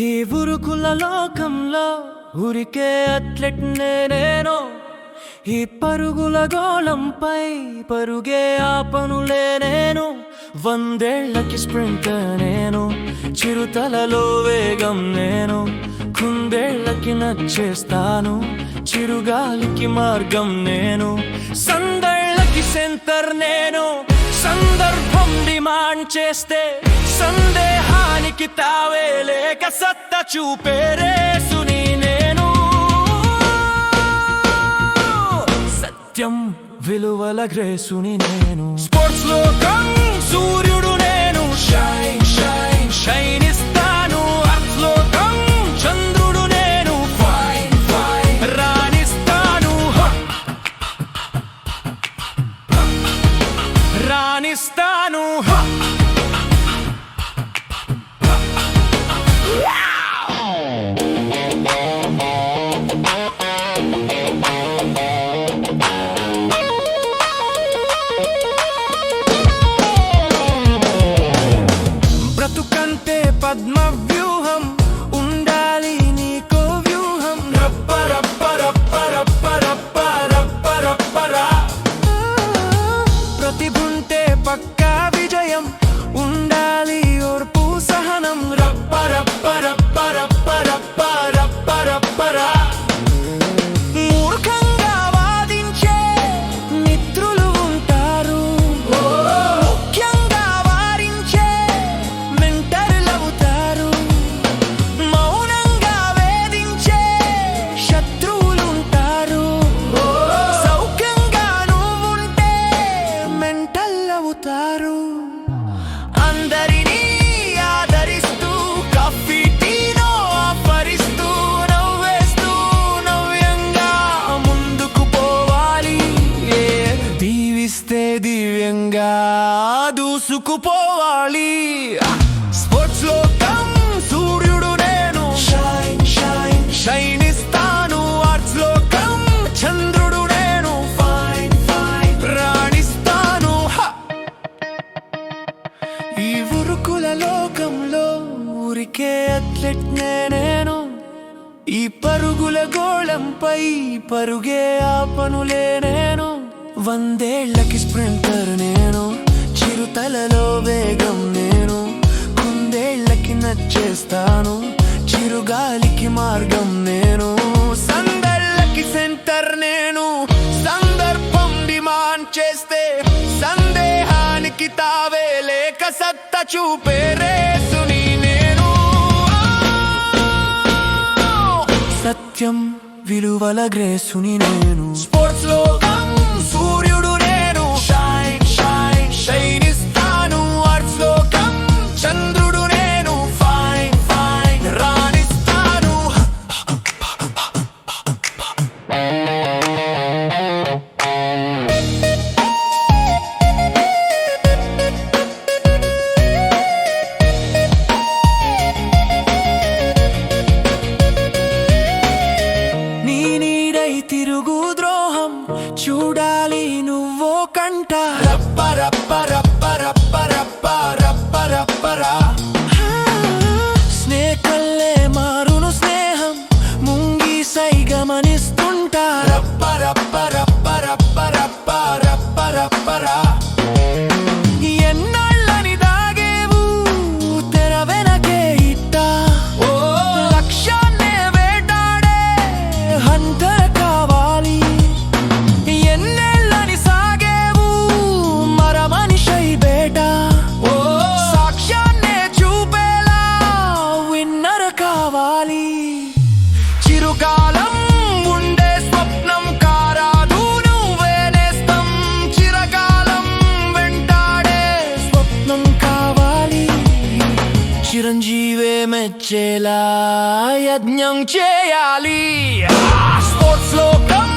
ఈ ఉరుకుల లోకంలో ఉరికే అథ్లెట్ నేను. ఈ పరుగుల గోళంపై పరుగే ఆపనులే నేను. 100 ఏళ్లకి స్ప్రింటర్ నేను, చిరుతలలో వేగం నేను. కుందేళ్లకి నచ్చేస్తాను, చిరుగాలికి మార్గం నేను. సందేళ్లకి సెంటర్ నేను, సందర్భం డిమాండ్ చేస్తే సందేహానికి తావే లేక సత్తా చూపే రేసుని నేను. సత్యం విలువల గ్రేసుని నేను. స్పోర్ట్స్ లోకం సూర్యుడు నేను, షైన్ షైన్ షైన్ ఇస్తాను. అర్త్ లోకం చంద్రుడు నేను, ఫైన్ ఫైన్ రాణిస్తాను. రాణిస్తాను. బ్రతుకంటే పద్మ వ్యూహం, ఉండాలి నీకో వ్యూహం. రప్ప రప్ప రప్ప రప్ప రప్ప రప్ప రప్పరా. ప్రతిభుంటే పక్కా విజయం, ఉండాలి ఓర్పు సహనం. రప్ప రప్ప రప్ప రప్ప రప్ప రప్ప రప్పరా. మూర్ఖంగా వాదించే మిత్రులు ఉంటారు, ముఖ్యంగా వారించే మెంటర్లవుతారు. మౌనంగా వేధించే శత్రువులుంటారు, సౌఖ్యంగా నువ్వుంటే మెంటల్లవుతారు. అందరినీ ఆదరిస్తూ కాఫీ టీనో ఆఫరిస్తూ నవ్వేస్తూ నవ్యంగా ముందుకు పోవాలి. దీవిస్తే దివ్యంగా దూసుకుపోవాలి. స్పోర్ట్స్ లోకం సూర్యుడు నేను, షైన్ షైన్ షైన్ ఇస్తాను. ఆర్ట్స్ లోకం చంద్రుడు నేను, ఫైన్ ఫైన్ రాణిస్తాను. ఈ ఉరుకుల లోకంలో ఊరికే అథ్లెట్ నేను. ఈ పరుగుల గోళంపై పరుగే ఆపనులే నేను. 100 ఏళ్లకి స్ప్రింటర్ నేను, చిరుతలలో వేగం నేను. కుందేళ్లకి నచ్చేస్తాను, చిరుగాలికి మార్గం నేను. సందేళ్లకి సెంటర్ నేను, సందర్భం డిమాండ్ చేస్తే సందేహానికి తావే లేక సత్తా చూపే రేసుని నేను. సత్యం విలువల గ్రేసుని నేను. స్పోర్ట్స్ లోకం సూర్యుడు నేను, షైన్ షైన్ షైన్ ఇస్తాను. ఆర్ట్స్ లోకం చంద్రుడు నేను, ఫైన్ ఫైన్ రాణిస్తాను. నీ నీడై తిరుగు ద్రోహం చూడాలి నువ్వో కంట. రప్ప రప్ప రప్ప రప్ప రప్ప రప్ప రప్పరా. స్నేహల్లే మారును స్నేహం, ముంగిసై గమనిస్తుంటా. రప్ప రప్ప రప్ప రప్ప రప్ప రప్ప రప్పరా. ఎన్నాళ్ళని దాగేవు తెర వెనకే ఇట్ట, లక్ష్యాన్నే వేటాడే హంటర్ కావాలి. ఎన్నేళ్ళని సాగేవు మర మనిషై బేట, సాక్ష్యాన్నే చూపేలా విన్నర్ కావాలి. చిరుకాలం ఉండే స్వప్నం కారాదు నువ్వే నేస్తం. చిరకాలం వెంటాడే స్వప్నం కావాలి. చిరంజీవే మెచ్చేలా యజ్ఞం చేయాలి. స్పోర్ట్స్ లోకం